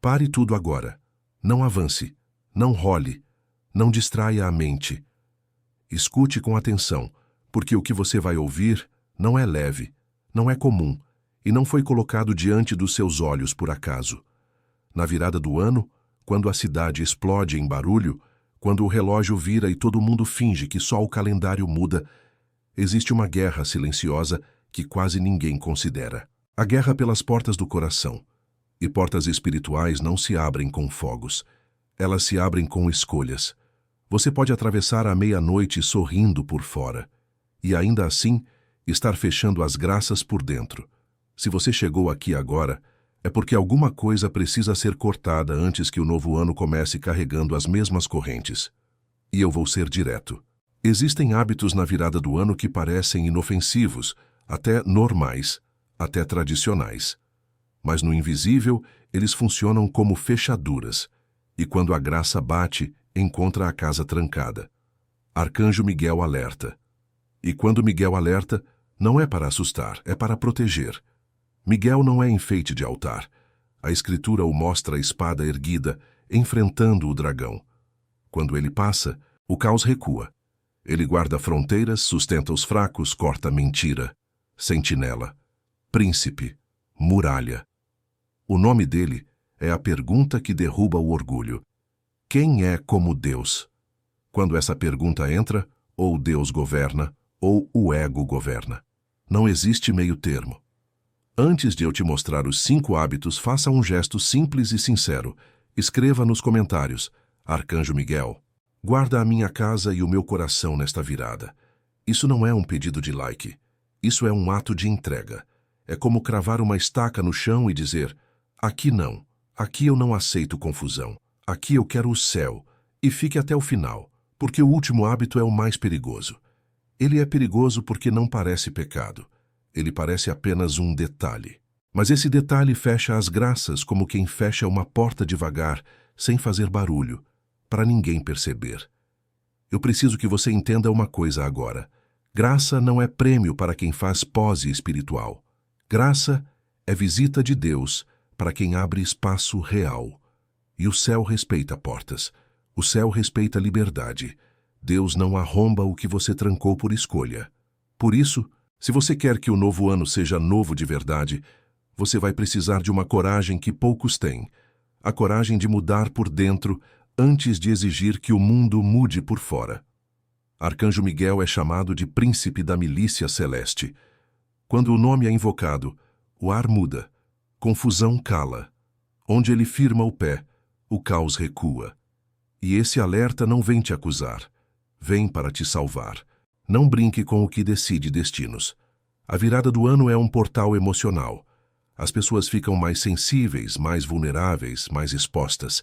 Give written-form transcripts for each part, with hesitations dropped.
Pare tudo agora. Não avance. Não role. Não distraia a mente. Escute com atenção, porque o que você vai ouvir não é leve, não é comum e não foi colocado diante dos seus olhos por acaso. Na virada do ano, quando a cidade explode em barulho, quando o relógio vira e todo mundo finge que só o calendário muda, existe uma guerra silenciosa que quase ninguém considera. A guerra pelas portas do coração. E portas espirituais não se abrem com fogos. Elas se abrem com escolhas. Você pode atravessar a meia-noite sorrindo por fora e ainda assim estar fechando as graças por dentro. Se você chegou aqui agora, é porque alguma coisa precisa ser cortada antes que o novo ano comece carregando as mesmas correntes. E eu vou ser direto. Existem hábitos na virada do ano que parecem inofensivos, até normais, até tradicionais. Mas no invisível, eles funcionam como fechaduras. E quando a graça bate, encontra a casa trancada. Arcanjo Miguel alerta. E quando Miguel alerta, não é para assustar, é para proteger. Miguel não é enfeite de altar. A Escritura o mostra a espada erguida, enfrentando o dragão. Quando ele passa, o caos recua. Ele guarda fronteiras, sustenta os fracos, corta mentira. Sentinela, príncipe, muralha. O nome dele é a pergunta que derruba o orgulho. Quem é como Deus? Quando essa pergunta entra, ou Deus governa, ou o ego governa. Não existe meio termo. Antes de eu te mostrar os 5 hábitos, faça um gesto simples e sincero. Escreva nos comentários: Arcanjo Miguel, guarda a minha casa e o meu coração nesta virada. Isso não é um pedido de like. Isso é um ato de entrega. É como cravar uma estaca no chão e dizer: aqui não. Aqui eu não aceito confusão. Aqui eu quero o céu, e fique até o final, porque o último hábito é o mais perigoso. Ele é perigoso porque não parece pecado. Ele parece apenas um detalhe. Mas esse detalhe fecha as graças como quem fecha uma porta devagar, sem fazer barulho, para ninguém perceber. Eu preciso que você entenda uma coisa agora. Graça não é prêmio para quem faz pose espiritual. Graça é visita de Deus para quem abre espaço real. E o céu respeita portas. O céu respeita liberdade. Deus não arromba o que você trancou por escolha. Por isso, se você quer que o novo ano seja novo de verdade, você vai precisar de uma coragem que poucos têm. A coragem de mudar por dentro antes de exigir que o mundo mude por fora. Arcanjo Miguel é chamado de príncipe da milícia celeste. Quando o nome é invocado, o ar muda. Confusão cala. Onde ele firma o pé, o caos recua. E esse alerta não vem te acusar. Vem para te salvar. Não brinque com o que decide destinos. A virada do ano é um portal emocional. As pessoas ficam mais sensíveis, mais vulneráveis, mais expostas.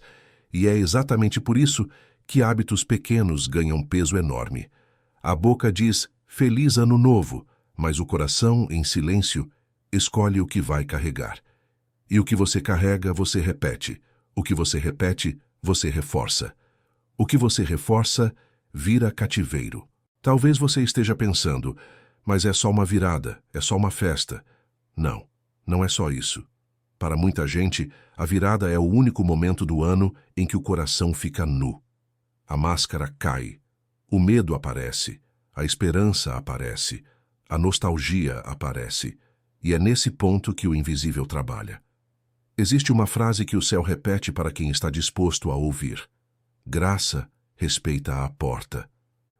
E é exatamente por isso que hábitos pequenos ganham peso enorme. A boca diz Feliz Ano Novo, mas o coração, em silêncio, escolhe o que vai carregar. E o que você carrega, você repete. O que você repete, você reforça. O que você reforça, vira cativeiro. Talvez você esteja pensando, mas é só uma virada, é só uma festa. Não, não é só isso. Para muita gente, a virada é o único momento do ano em que o coração fica nu. A máscara cai, o medo aparece, a esperança aparece, a nostalgia aparece. E é nesse ponto que o invisível trabalha. Existe uma frase que o céu repete para quem está disposto a ouvir. Graça respeita a porta.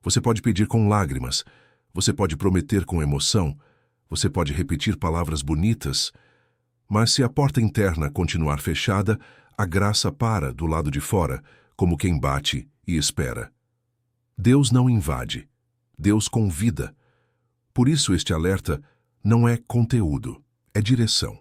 Você pode pedir com lágrimas, você pode prometer com emoção, você pode repetir palavras bonitas, mas se a porta interna continuar fechada, a graça para do lado de fora, como quem bate e espera. Deus não invade, Deus convida. Por isso este alerta não é conteúdo, é direção.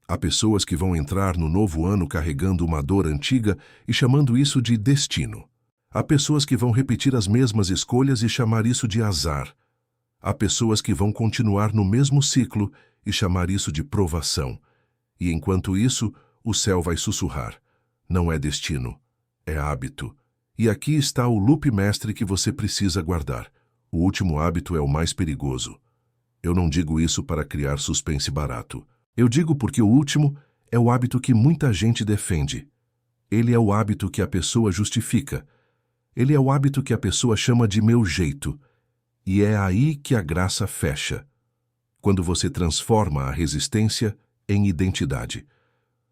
Há pessoas que vão entrar no novo ano carregando uma dor antiga e chamando isso de destino. Há pessoas que vão repetir as mesmas escolhas e chamar isso de azar. Há pessoas que vão continuar no mesmo ciclo e chamar isso de provação. E enquanto isso, o céu vai sussurrar. Não é destino, é hábito. E aqui está o loop mestre que você precisa guardar. O último hábito é o mais perigoso. Eu não digo isso para criar suspense barato. Eu digo porque o último é o hábito que muita gente defende. Ele é o hábito que a pessoa justifica. Ele é o hábito que a pessoa chama de meu jeito. E é aí que a graça fecha. Quando você transforma a resistência em identidade.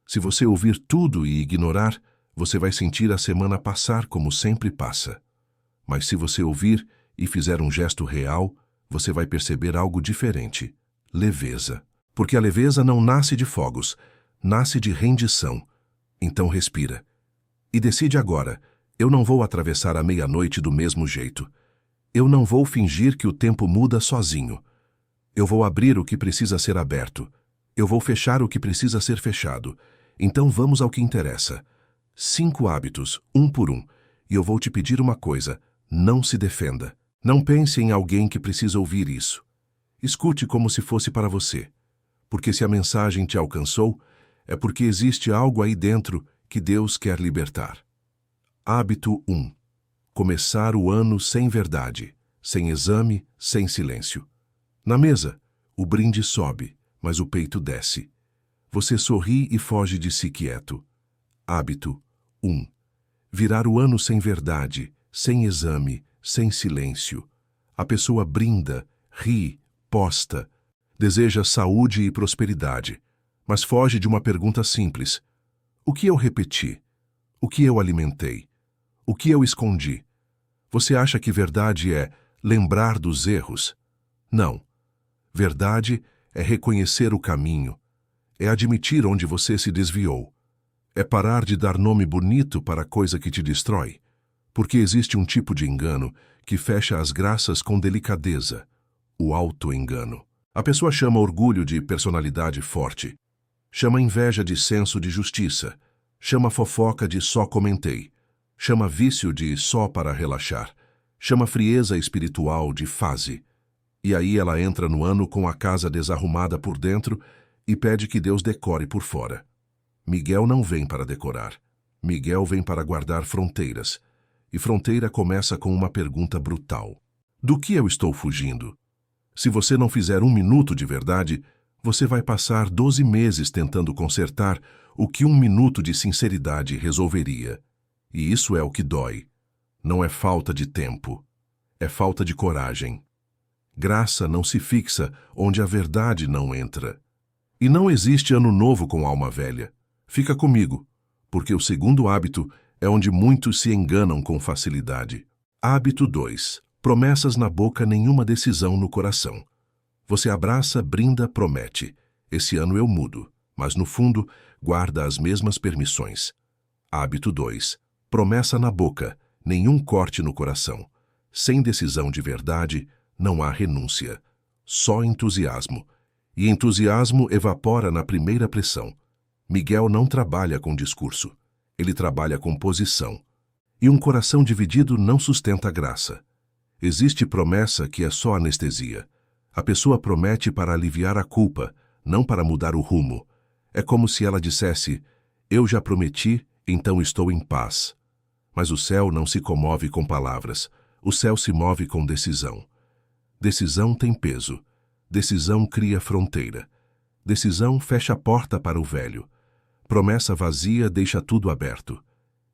Se você ouvir tudo e ignorar, você vai sentir a semana passar como sempre passa. Mas se você ouvir e fizer um gesto real, você vai perceber algo diferente. Leveza. Porque a leveza não nasce de fogos, nasce de rendição. Então respira. E decide agora, eu não vou atravessar a meia-noite do mesmo jeito. Eu não vou fingir que o tempo muda sozinho. Eu vou abrir o que precisa ser aberto. Eu vou fechar o que precisa ser fechado. Então vamos ao que interessa. 5 hábitos, um por um. E eu vou te pedir uma coisa, não se defenda. Não pense em alguém que precisa ouvir isso. Escute como se fosse para você. Porque se a mensagem te alcançou, é porque existe algo aí dentro que Deus quer libertar. Hábito 1. Começar o ano sem verdade, sem exame, sem silêncio. Na mesa, o brinde sobe, mas o peito desce. Você sorri e foge de si quieto. Hábito 1. Virar o ano sem verdade, sem exame, sem silêncio. A pessoa brinda, ri, posta, deseja saúde e prosperidade, mas foge de uma pergunta simples. O que eu repeti? O que eu alimentei? O que eu escondi? Você acha que verdade é lembrar dos erros? Não. Verdade é reconhecer o caminho, é admitir onde você se desviou, é parar de dar nome bonito para a coisa que te destrói, porque existe um tipo de engano que fecha as graças com delicadeza, o auto-engano. A pessoa chama orgulho de personalidade forte, chama inveja de senso de justiça, chama fofoca de só comentei, chama vício de só para relaxar, chama frieza espiritual de fase. E aí ela entra no ano com a casa desarrumada por dentro e pede que Deus decore por fora. Miguel não vem para decorar. Miguel vem para guardar fronteiras. E fronteira começa com uma pergunta brutal. Do que eu estou fugindo? Se você não fizer 1 minuto de verdade, você vai passar 12 meses tentando consertar o que 1 minuto de sinceridade resolveria. E isso é o que dói. Não é falta de tempo. É falta de coragem. Graça não se fixa onde a verdade não entra. E não existe ano novo com alma velha. Fica comigo, porque o segundo hábito é onde muitos se enganam com facilidade. Hábito 2. Promessas na boca, nenhuma decisão no coração. Você abraça, brinda, promete. Esse ano eu mudo, mas no fundo guarda as mesmas permissões. Hábito 2. Promessa na boca, nenhum corte no coração. Sem decisão de verdade, não há renúncia. Só entusiasmo. E entusiasmo evapora na primeira pressão. Miguel não trabalha com discurso. Ele trabalha com posição. E um coração dividido não sustenta graça. Existe promessa que é só anestesia. A pessoa promete para aliviar a culpa, não para mudar o rumo. É como se ela dissesse, eu já prometi, então estou em paz. Mas o céu não se comove com palavras. O céu se move com decisão. Decisão tem peso. Decisão cria fronteira. Decisão fecha a porta para o velho. Promessa vazia deixa tudo aberto.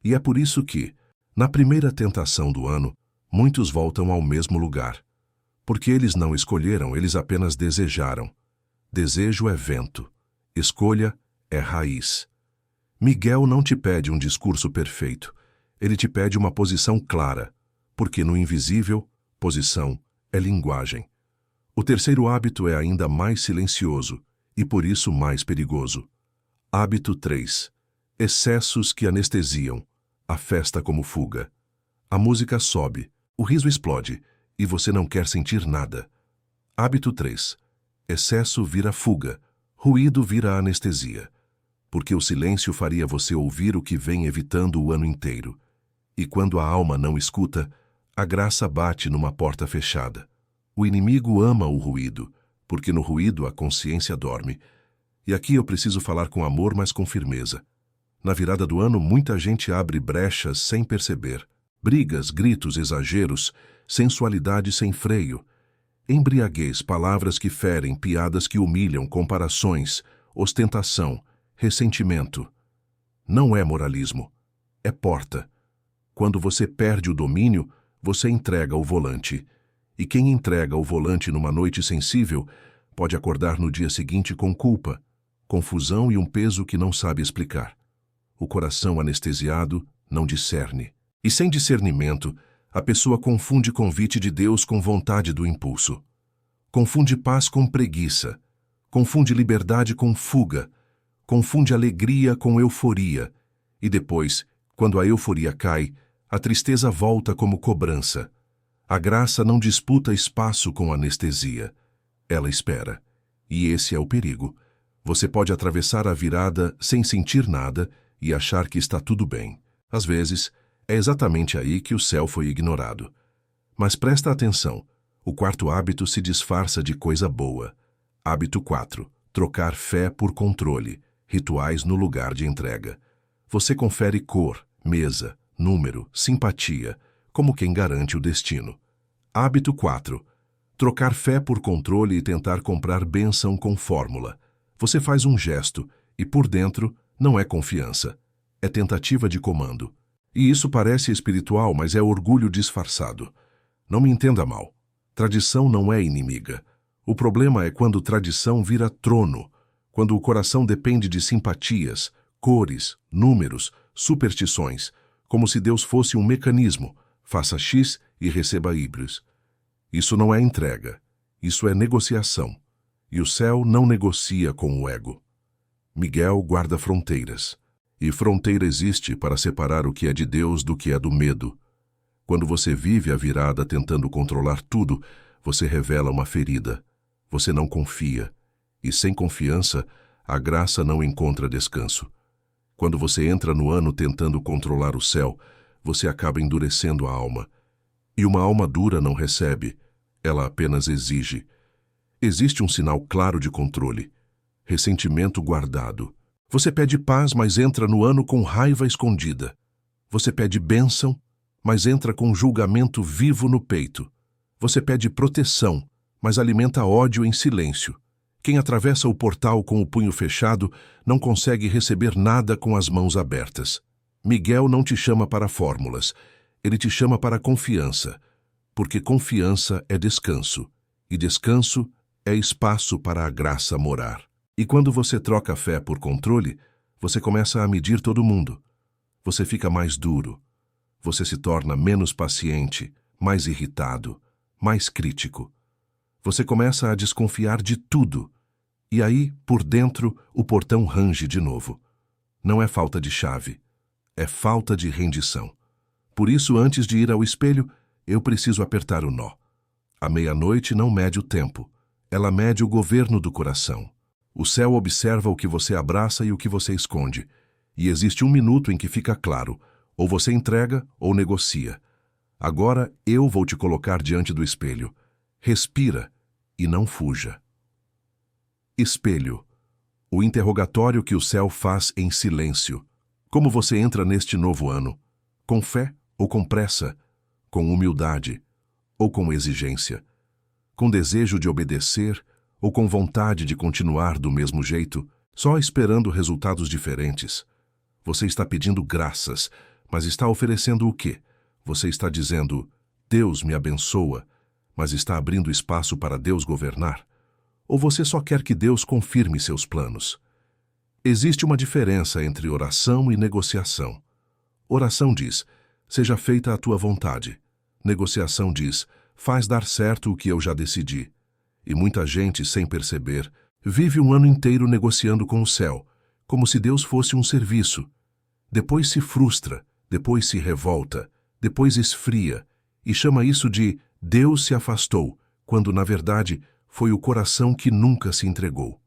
E é por isso que, na primeira tentação do ano, muitos voltam ao mesmo lugar. Porque eles não escolheram, eles apenas desejaram. Desejo é vento. Escolha é raiz. Miguel não te pede um discurso perfeito. Ele te pede uma posição clara. Porque no invisível, posição é linguagem. O terceiro hábito é ainda mais silencioso e por isso mais perigoso. Hábito 3. Excessos que anestesiam. A festa como fuga. A música sobe, o riso explode e você não quer sentir nada. Hábito 3. Excesso vira fuga, ruído vira anestesia. Porque o silêncio faria você ouvir o que vem evitando o ano inteiro. E quando a alma não escuta, a graça bate numa porta fechada. O inimigo ama o ruído, porque no ruído a consciência dorme. E aqui eu preciso falar com amor, mas com firmeza. Na virada do ano, muita gente abre brechas sem perceber. Brigas, gritos, exageros, sensualidade sem freio. Embriaguez, palavras que ferem, piadas que humilham, comparações, ostentação, ressentimento. Não é moralismo, é porta. Quando você perde o domínio, você entrega o volante. E quem entrega o volante numa noite sensível pode acordar no dia seguinte com culpa, confusão e um peso que não sabe explicar. O coração anestesiado não discerne. E sem discernimento, a pessoa confunde convite de Deus com vontade do impulso. Confunde paz com preguiça. Confunde liberdade com fuga. Confunde alegria com euforia. E depois, quando a euforia cai, a tristeza volta como cobrança. A graça não disputa espaço com anestesia. Ela espera. E esse é o perigo. Você pode atravessar a virada sem sentir nada e achar que está tudo bem. Às vezes, é exatamente aí que o céu foi ignorado. Mas presta atenção. O quarto hábito se disfarça de coisa boa. Hábito 4. Trocar fé por controle. Rituais no lugar de entrega. Você confere cor, mesa, número, simpatia, como quem garante o destino. Hábito 4. Trocar fé por controle e tentar comprar bênção com fórmula. Você faz um gesto e, por dentro, não é confiança. É tentativa de comando. E isso parece espiritual, mas é orgulho disfarçado. Não me entenda mal. Tradição não é inimiga. O problema é quando tradição vira trono, quando o coração depende de simpatias, cores, números, superstições, como se Deus fosse um mecanismo, faça X e receba Y. Isso não é entrega, isso é negociação. E o céu não negocia com o ego. Miguel guarda fronteiras. E fronteira existe para separar o que é de Deus do que é do medo. Quando você vive a virada tentando controlar tudo, você revela uma ferida. Você não confia. E sem confiança, a graça não encontra descanso. Quando você entra no ano tentando controlar o céu, você acaba endurecendo a alma. E uma alma dura não recebe, ela apenas exige. Existe um sinal claro de controle. Ressentimento guardado. Você pede paz, mas entra no ano com raiva escondida. Você pede bênção, mas entra com julgamento vivo no peito. Você pede proteção, mas alimenta ódio em silêncio. Quem atravessa o portal com o punho fechado não consegue receber nada com as mãos abertas. Miguel não te chama para fórmulas, ele te chama para confiança, porque confiança é descanso, e descanso é espaço para a graça morar. E quando você troca a fé por controle, você começa a medir todo mundo. Você fica mais duro. Você se torna menos paciente, mais irritado, mais crítico. Você começa a desconfiar de tudo. E aí, por dentro, o portão range de novo. Não é falta de chave, é falta de rendição. Por isso, antes de ir ao espelho, eu preciso apertar o nó. A meia-noite não mede o tempo, ela mede o governo do coração. O céu observa o que você abraça e o que você esconde. E existe um minuto em que fica claro, ou você entrega ou negocia. Agora eu vou te colocar diante do espelho. Respira e não fuja. Espelho. O interrogatório que o céu faz em silêncio. Como você entra neste novo ano? Com fé ou com pressa? Com humildade ou com exigência? Com desejo de obedecer ou com vontade de continuar do mesmo jeito, só esperando resultados diferentes? Você está pedindo graças, mas está oferecendo o quê? Você está dizendo, Deus me abençoa, mas está abrindo espaço para Deus governar? Ou você só quer que Deus confirme seus planos? Existe uma diferença entre oração e negociação. Oração diz, seja feita a tua vontade. Negociação diz, faz dar certo o que eu já decidi. E muita gente, sem perceber, vive um ano inteiro negociando com o céu, como se Deus fosse um serviço. Depois se frustra, depois se revolta, depois esfria, e chama isso de Deus se afastou, quando, na verdade, foi o coração que nunca se entregou.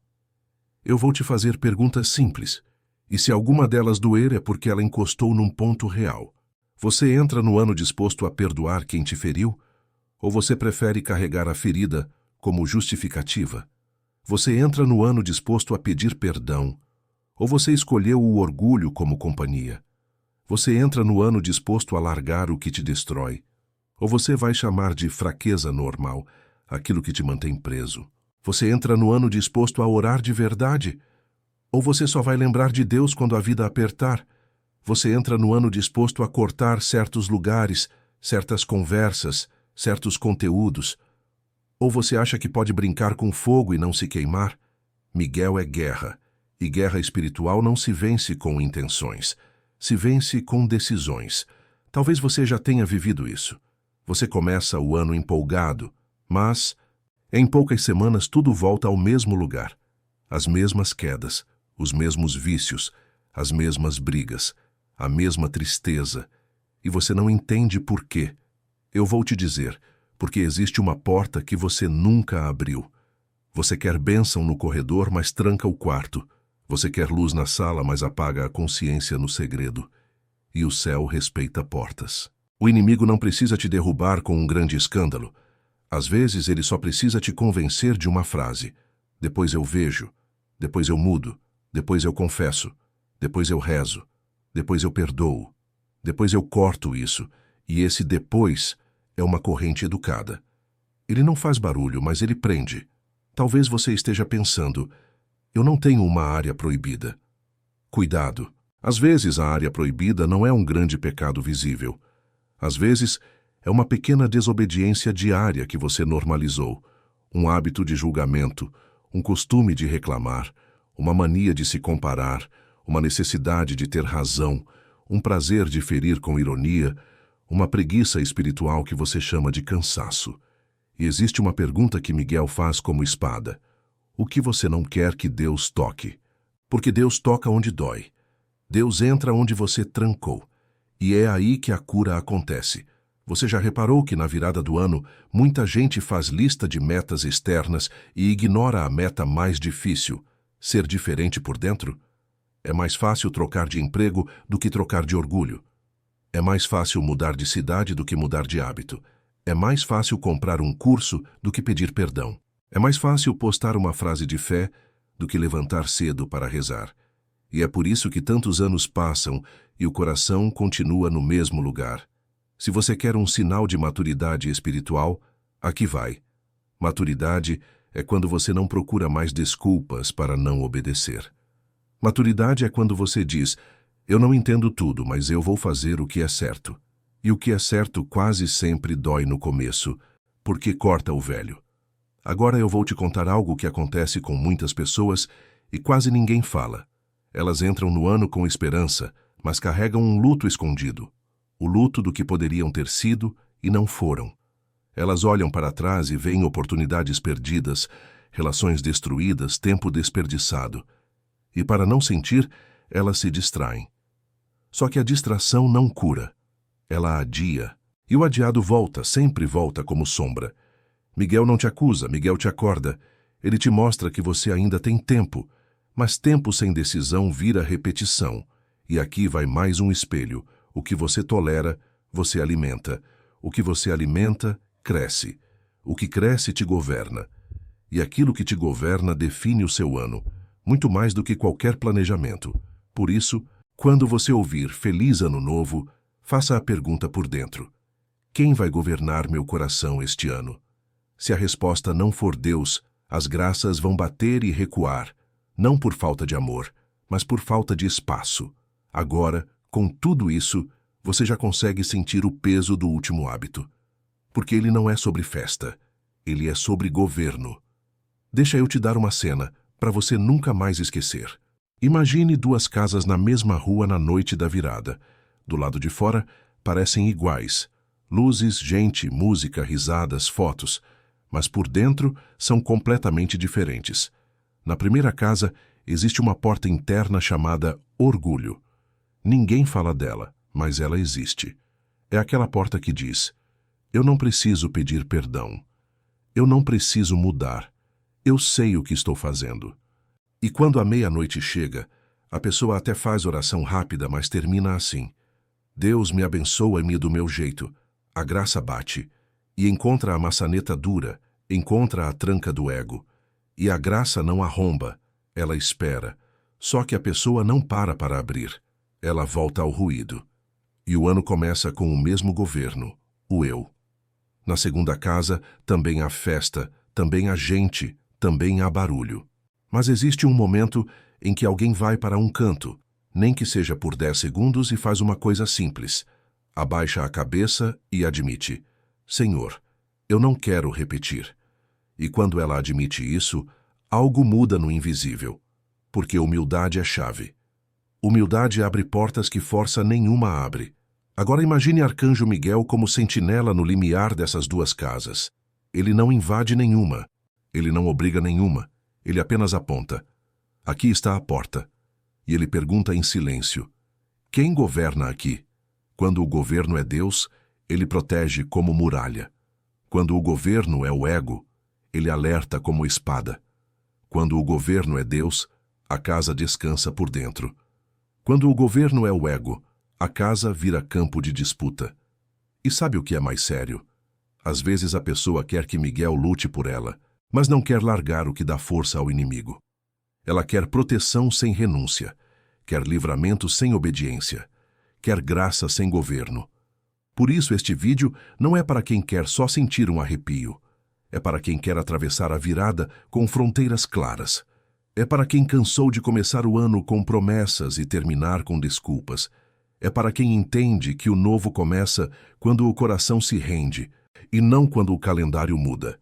Eu vou te fazer perguntas simples, e se alguma delas doer é porque ela encostou num ponto real. Você entra no ano disposto a perdoar quem te feriu? Ou você prefere carregar a ferida como justificativa? Você entra no ano disposto a pedir perdão? Ou você escolheu o orgulho como companhia? Você entra no ano disposto a largar o que te destrói? Ou você vai chamar de fraqueza normal aquilo que te mantém preso? Você entra no ano disposto a orar de verdade? Ou você só vai lembrar de Deus quando a vida apertar? Você entra no ano disposto a cortar certos lugares, certas conversas, certos conteúdos. Ou você acha que pode brincar com fogo e não se queimar? Miguel é guerra, e guerra espiritual não se vence com intenções, se vence com decisões. Talvez você já tenha vivido isso. Você começa o ano empolgado, mas em poucas semanas tudo volta ao mesmo lugar. As mesmas quedas, os mesmos vícios, as mesmas brigas, a mesma tristeza. E você não entende por quê. Eu vou te dizer, porque existe uma porta que você nunca abriu. Você quer bênção no corredor, mas tranca o quarto. Você quer luz na sala, mas apaga a consciência no segredo. E o céu respeita portas. O inimigo não precisa te derrubar com um grande escândalo. Às vezes ele só precisa te convencer de uma frase. Depois eu vejo, depois eu mudo, depois eu confesso, depois eu rezo, depois eu perdoo, depois eu corto isso. E esse depois é uma corrente educada. Ele não faz barulho, mas ele prende. Talvez você esteja pensando, eu não tenho uma área proibida. Cuidado. Às vezes a área proibida não é um grande pecado visível. Às vezes é uma pequena desobediência diária que você normalizou, um hábito de julgamento, um costume de reclamar, uma mania de se comparar, uma necessidade de ter razão, um prazer de ferir com ironia, uma preguiça espiritual que você chama de cansaço. E existe uma pergunta que Miguel faz como espada. O que você não quer que Deus toque? Porque Deus toca onde dói. Deus entra onde você trancou. E é aí que a cura acontece. Você já reparou que na virada do ano, muita gente faz lista de metas externas e ignora a meta mais difícil, ser diferente por dentro? É mais fácil trocar de emprego do que trocar de orgulho. É mais fácil mudar de cidade do que mudar de hábito. É mais fácil comprar um curso do que pedir perdão. É mais fácil postar uma frase de fé do que levantar cedo para rezar. E é por isso que tantos anos passam e o coração continua no mesmo lugar. Se você quer um sinal de maturidade espiritual, aqui vai. Maturidade é quando você não procura mais desculpas para não obedecer. Maturidade é quando você diz, eu não entendo tudo, mas eu vou fazer o que é certo. E o que é certo quase sempre dói no começo, porque corta o velho. Agora eu vou te contar algo que acontece com muitas pessoas e quase ninguém fala. Elas entram no ano com esperança, mas carregam um luto escondido. O luto do que poderiam ter sido e não foram. Elas olham para trás e veem oportunidades perdidas, relações destruídas, tempo desperdiçado. E para não sentir, elas se distraem. Só que a distração não cura. Ela adia. E o adiado volta, sempre volta como sombra. Miguel não te acusa, Miguel te acorda. Ele te mostra que você ainda tem tempo. Mas tempo sem decisão vira repetição. E aqui vai mais um espelho. O que você tolera, você alimenta. O que você alimenta, cresce. O que cresce te governa. E aquilo que te governa define o seu ano, muito mais do que qualquer planejamento. Por isso, quando você ouvir Feliz Ano Novo, faça a pergunta por dentro. Quem vai governar meu coração este ano? Se a resposta não for Deus, as graças vão bater e recuar, não por falta de amor, mas por falta de espaço. Agora, com tudo isso, você já consegue sentir o peso do último hábito. Porque ele não é sobre festa, ele é sobre governo. Deixa eu te dar uma cena, para você nunca mais esquecer. Imagine duas casas na mesma rua na noite da virada. Do lado de fora, parecem iguais. Luzes, gente, música, risadas, fotos. Mas por dentro, são completamente diferentes. Na primeira casa, existe uma porta interna chamada orgulho. Ninguém fala dela, mas ela existe. É aquela porta que diz, eu não preciso pedir perdão. Eu não preciso mudar. Eu sei o que estou fazendo. E quando a meia-noite chega, a pessoa até faz oração rápida, mas termina assim. Deus me abençoa-me do meu jeito. A graça bate. E encontra a maçaneta dura, encontra a tranca do ego. E a graça não arromba, ela espera. Só que a pessoa não para abrir. Ela volta ao ruído. E o ano começa com o mesmo governo, o eu. Na segunda casa, também há festa, também há gente, também há barulho. Mas existe um momento em que alguém vai para um canto, nem que seja por 10 segundos, e faz uma coisa simples. Abaixa a cabeça e admite: Senhor, eu não quero repetir. E quando ela admite isso, algo muda no invisível, porque humildade é chave. Humildade abre portas que força nenhuma abre. Agora imagine Arcanjo Miguel como sentinela no limiar dessas duas casas. Ele não invade nenhuma, ele não obriga nenhuma, ele apenas aponta. Aqui está a porta. E ele pergunta em silêncio: quem governa aqui? Quando o governo é Deus, ele protege como muralha. Quando o governo é o ego, ele alerta como espada. Quando o governo é Deus, a casa descansa por dentro. Quando o governo é o ego, a casa vira campo de disputa. E sabe o que é mais sério? Às vezes a pessoa quer que Miguel lute por ela, mas não quer largar o que dá força ao inimigo. Ela quer proteção sem renúncia, quer livramento sem obediência, quer graça sem governo. Por isso este vídeo não é para quem quer só sentir um arrepio. É para quem quer atravessar a virada com fronteiras claras. É para quem cansou de começar o ano com promessas e terminar com desculpas. É para quem entende que o novo começa quando o coração se rende e não quando o calendário muda.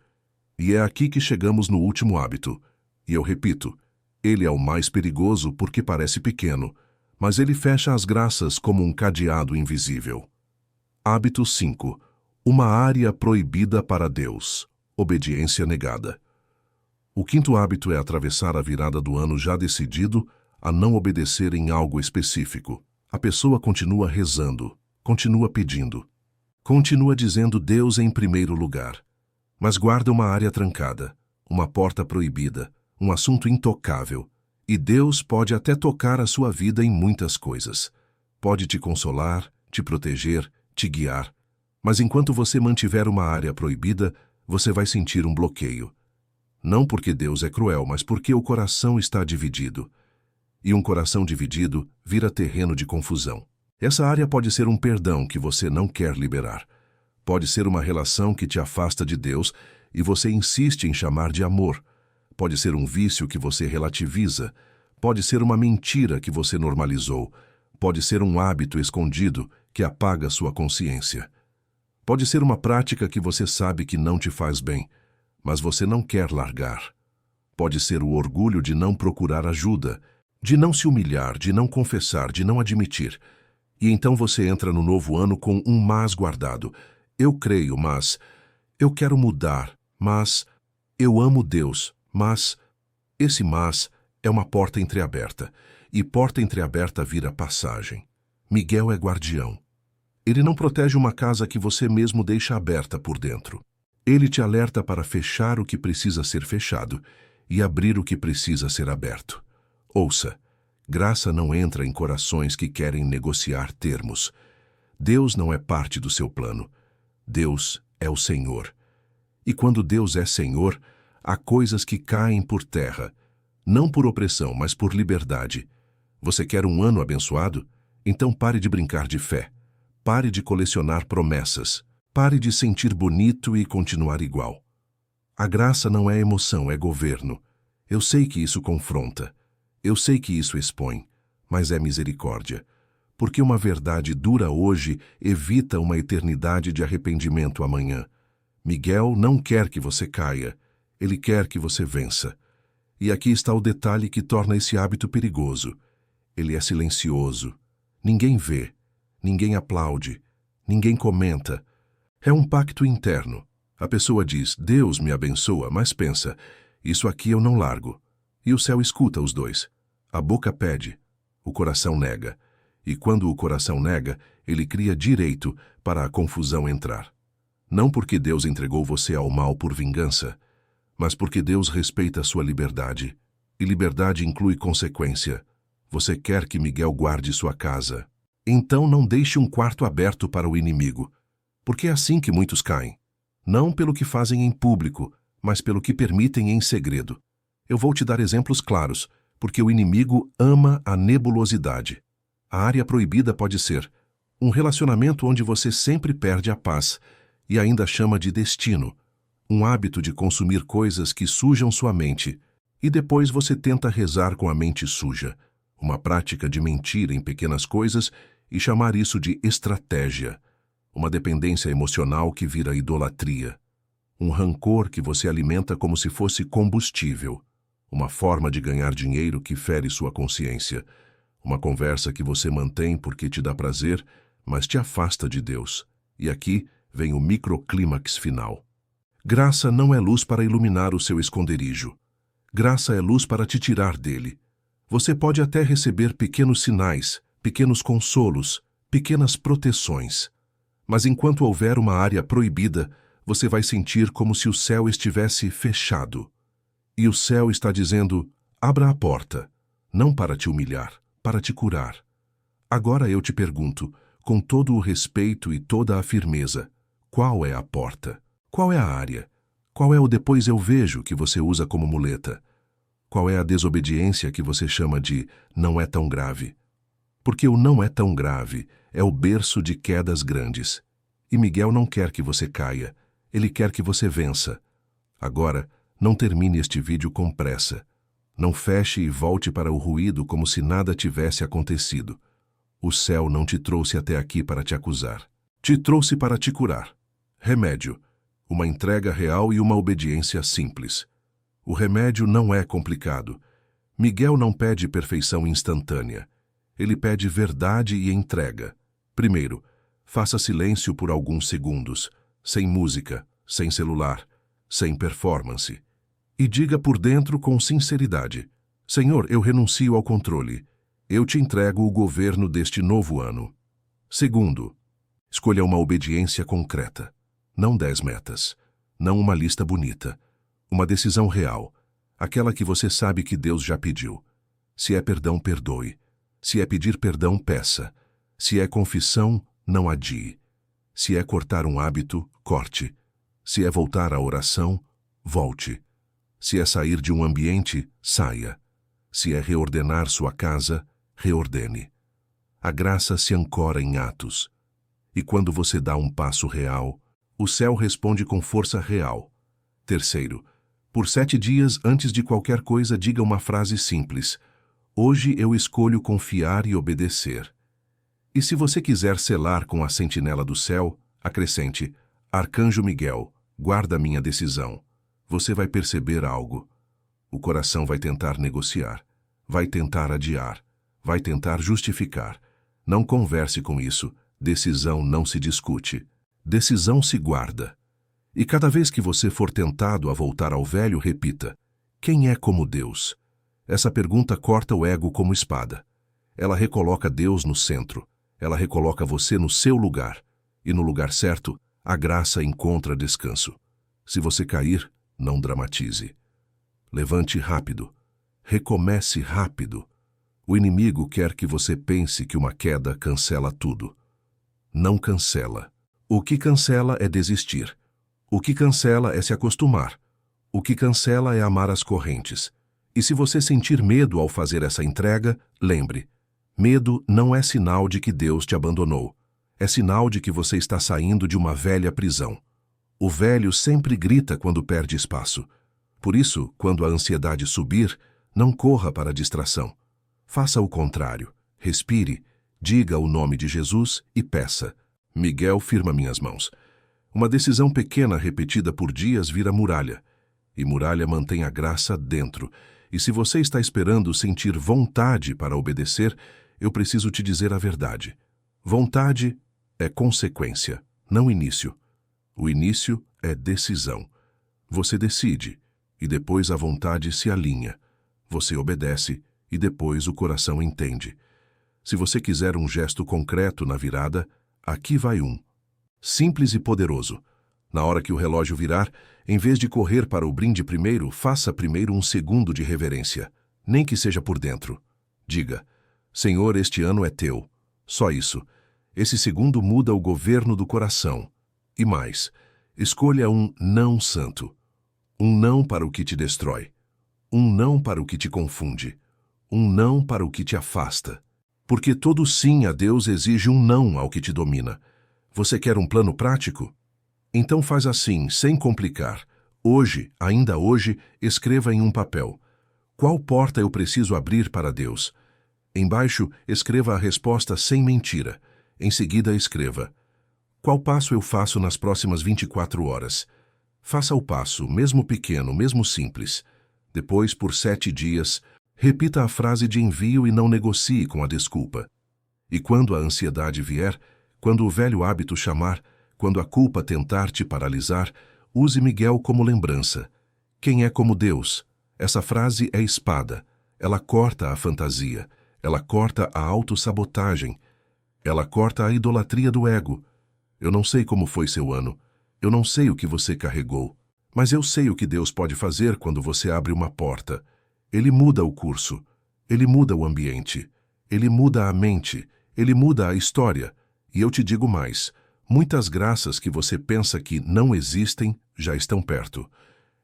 E é aqui que chegamos no último hábito. E eu repito, ele é o mais perigoso porque parece pequeno, mas ele fecha as graças como um cadeado invisível. Hábito 5. Uma área proibida para Deus. Obediência negada. O quinto hábito é atravessar a virada do ano já decidido a não obedecer em algo específico. A pessoa continua rezando, continua pedindo, continua dizendo Deus em primeiro lugar, mas guarda uma área trancada, uma porta proibida, um assunto intocável. E Deus pode até tocar a sua vida em muitas coisas. Pode te consolar, te proteger, te guiar. Mas enquanto você mantiver uma área proibida, você vai sentir um bloqueio. Não porque Deus é cruel, mas porque o coração está dividido. E um coração dividido vira terreno de confusão. Essa área pode ser um perdão que você não quer liberar. Pode ser uma relação que te afasta de Deus e você insiste em chamar de amor. Pode ser um vício que você relativiza. Pode ser uma mentira que você normalizou. Pode ser um hábito escondido que apaga sua consciência. Pode ser uma prática que você sabe que não te faz bem, mas você não quer largar. Pode ser o orgulho de não procurar ajuda, de não se humilhar, de não confessar, de não admitir. E então você entra no novo ano com um mas guardado. Eu creio, mas eu quero mudar, mas eu amo Deus, mas esse mas é uma porta entreaberta, e porta entreaberta vira passagem. Miguel é guardião. Ele não protege uma casa que você mesmo deixa aberta por dentro. Ele te alerta para fechar o que precisa ser fechado e abrir o que precisa ser aberto. Ouça, graça não entra em corações que querem negociar termos. Deus não é parte do seu plano. Deus é o Senhor. E quando Deus é Senhor, há coisas que caem por terra, não por opressão, mas por liberdade. Você quer um ano abençoado? Então pare de brincar de fé. Pare de colecionar promessas. Pare de sentir bonito e continuar igual. A graça não é emoção, é governo. Eu sei que isso confronta. Eu sei que isso expõe, mas é misericórdia. Porque uma verdade dura hoje evita uma eternidade de arrependimento amanhã. Miguel não quer que você caia. Ele quer que você vença. E aqui está o detalhe que torna esse hábito perigoso. Ele é silencioso. Ninguém vê. Ninguém aplaude. Ninguém comenta. É um pacto interno. A pessoa diz, Deus me abençoa, mas pensa, isso aqui eu não largo. E o céu escuta os dois. A boca pede, o coração nega. E quando o coração nega, ele cria direito para a confusão entrar. Não porque Deus entregou você ao mal por vingança, mas porque Deus respeita a sua liberdade. E liberdade inclui consequência. Você quer que Miguel guarde sua casa. Então não deixe um quarto aberto para o inimigo. Porque é assim que muitos caem. Não pelo que fazem em público, mas pelo que permitem em segredo. Eu vou te dar exemplos claros, porque o inimigo ama a nebulosidade. A área proibida pode ser um relacionamento onde você sempre perde a paz e ainda chama de destino, um hábito de consumir coisas que sujam sua mente, E depois você tenta rezar com a mente suja, uma prática de mentir em pequenas coisas e chamar isso de estratégia, uma dependência emocional que vira idolatria, um rancor que você alimenta como se fosse combustível, uma forma de ganhar dinheiro que fere sua consciência, uma conversa que você mantém porque te dá prazer, mas te afasta de Deus. E aqui vem o microclímax final. Graça não é luz para iluminar o seu esconderijo. Graça é luz para te tirar dele. Você pode até receber pequenos sinais, pequenos consolos, pequenas proteções. Mas enquanto houver uma área proibida, você vai sentir como se o céu estivesse fechado. E o céu está dizendo, abra a porta, não para te humilhar, para te curar. Agora eu te pergunto, com todo o respeito e toda a firmeza, qual é a porta? Qual é a área? Qual é o depois eu vejo que você usa como muleta? Qual é a desobediência que você chama de não é tão grave? Porque o não é tão grave é o berço de quedas grandes. E Miguel não quer que você caia, ele quer que você vença. Agora, não termine este vídeo com pressa. Não feche e volte para o ruído como se nada tivesse acontecido. O céu não te trouxe até aqui para te acusar. Te trouxe para te curar. Remédio. Uma entrega real e uma obediência simples. O remédio não é complicado. Miguel não pede perfeição instantânea. Ele pede verdade e entrega. Primeiro, faça silêncio por alguns segundos, sem música, sem celular, sem performance. E diga por dentro com sinceridade: Senhor, eu renuncio ao controle. Eu te entrego o governo deste novo ano. Segundo, escolha uma obediência concreta. Não 10 metas, não uma lista bonita. Uma decisão real, aquela que você sabe que Deus já pediu. Se é perdão, perdoe. Se é pedir perdão, peça. Se é confissão, não adie. Se é cortar um hábito, corte. Se é voltar à oração, volte. Se é sair de um ambiente, saia. Se é reordenar sua casa, reordene. A graça se ancora em atos. E quando você dá um passo real, o céu responde com força real. Terceiro, por 7 dias antes de qualquer coisa diga uma frase simples. Hoje eu escolho confiar e obedecer. E se você quiser selar com a sentinela do céu, acrescente, Arcanjo Miguel, guarda minha decisão. Você vai perceber algo. O coração vai tentar negociar, vai tentar adiar, vai tentar justificar. Não converse com isso. Decisão não se discute. Decisão se guarda. E cada vez que você for tentado a voltar ao velho, repita: quem é como Deus? Essa pergunta corta o ego como espada. Ela recoloca Deus no centro. Ela recoloca você no seu lugar. E no lugar certo, a graça encontra descanso. Se você cair, não dramatize. Levante rápido. Recomece rápido. O inimigo quer que você pense que uma queda cancela tudo. Não cancela. O que cancela é desistir. O que cancela é se acostumar. O que cancela é amar as correntes. E se você sentir medo ao fazer essa entrega, lembre, medo não é sinal de que Deus te abandonou. É sinal de que você está saindo de uma velha prisão. O velho sempre grita quando perde espaço. Por isso, quando a ansiedade subir, não corra para a distração. Faça o contrário. Respire, diga o nome de Jesus e peça. Miguel, firma minhas mãos. Uma decisão pequena repetida por dias vira muralha. E muralha mantém a graça dentro. E se você está esperando sentir vontade para obedecer, eu preciso te dizer a verdade. Vontade é consequência, não início. O início é decisão. Você decide, e depois a vontade se alinha. Você obedece, e depois o coração entende. Se você quiser um gesto concreto na virada, aqui vai um. Simples e poderoso. Na hora que o relógio virar, em vez de correr para o brinde primeiro, faça primeiro um segundo de reverência, nem que seja por dentro. Diga: Senhor, este ano é teu. Só isso. Esse segundo muda o governo do coração. E mais, escolha um não santo. Um não para o que te destrói. Um não para o que te confunde. Um não para o que te afasta. Porque todo sim a Deus exige um não ao que te domina. Você quer um plano prático? Então faz assim, sem complicar. Hoje, ainda hoje, escreva em um papel. Qual porta eu preciso abrir para Deus? Embaixo, escreva a resposta sem mentira. Em seguida, escreva: qual passo eu faço nas próximas 24 horas? Faça o passo, mesmo pequeno, mesmo simples. Depois, por 7 dias, repita a frase de envio e não negocie com a desculpa. E quando a ansiedade vier, quando o velho hábito chamar, quando a culpa tentar te paralisar, use Miguel como lembrança. Quem é como Deus? Essa frase é espada. Ela corta a fantasia. Ela corta a autossabotagem. Ela corta a idolatria do ego. Eu não sei como foi seu ano. Eu não sei o que você carregou. Mas eu sei o que Deus pode fazer quando você abre uma porta. Ele muda o curso. Ele muda o ambiente. Ele muda a mente. Ele muda a história. E eu te digo mais. Muitas graças que você pensa que não existem já estão perto.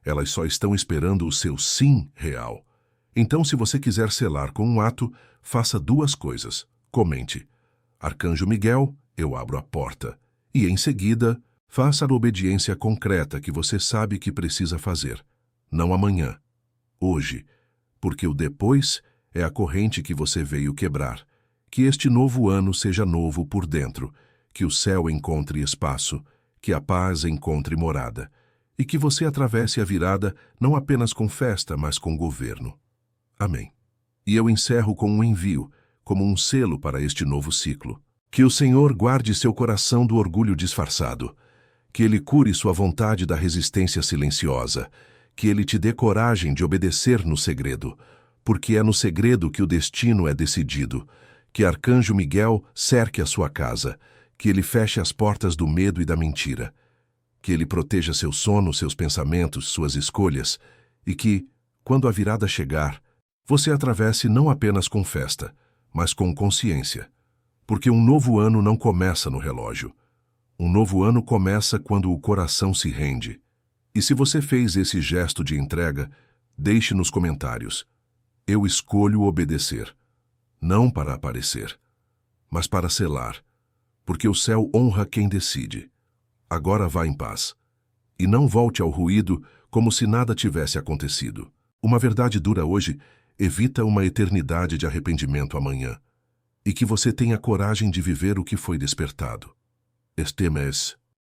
Elas só estão esperando o seu sim real. Então, se você quiser selar com um ato, faça 2 coisas. Comente: Arcanjo Miguel, eu abro a porta. E, em seguida, faça a obediência concreta que você sabe que precisa fazer. Não amanhã. Hoje. Porque o depois é a corrente que você veio quebrar. Que este novo ano seja novo por dentro. Que o céu encontre espaço. Que a paz encontre morada. E que você atravesse a virada não apenas com festa, mas com governo. Amém. E eu encerro com um envio, como um selo para este novo ciclo. Que o Senhor guarde seu coração do orgulho disfarçado. Que Ele cure sua vontade da resistência silenciosa. Que Ele te dê coragem de obedecer no segredo, porque é no segredo que o destino é decidido. Que Arcanjo Miguel cerque a sua casa. Que ele feche as portas do medo e da mentira. Que ele proteja seu sono, seus pensamentos, suas escolhas, e que, quando a virada chegar, você atravesse não apenas com festa, mas com consciência. Porque um novo ano não começa no relógio. Um novo ano começa quando o coração se rende. E se você fez esse gesto de entrega, deixe nos comentários: eu escolho obedecer, não para aparecer, mas para selar, porque o céu honra quem decide. Agora vá em paz. E não volte ao ruído como se nada tivesse acontecido. Uma verdade dura hoje evita uma eternidade de arrependimento amanhã. E que você tenha coragem de viver o que foi despertado. Este mês,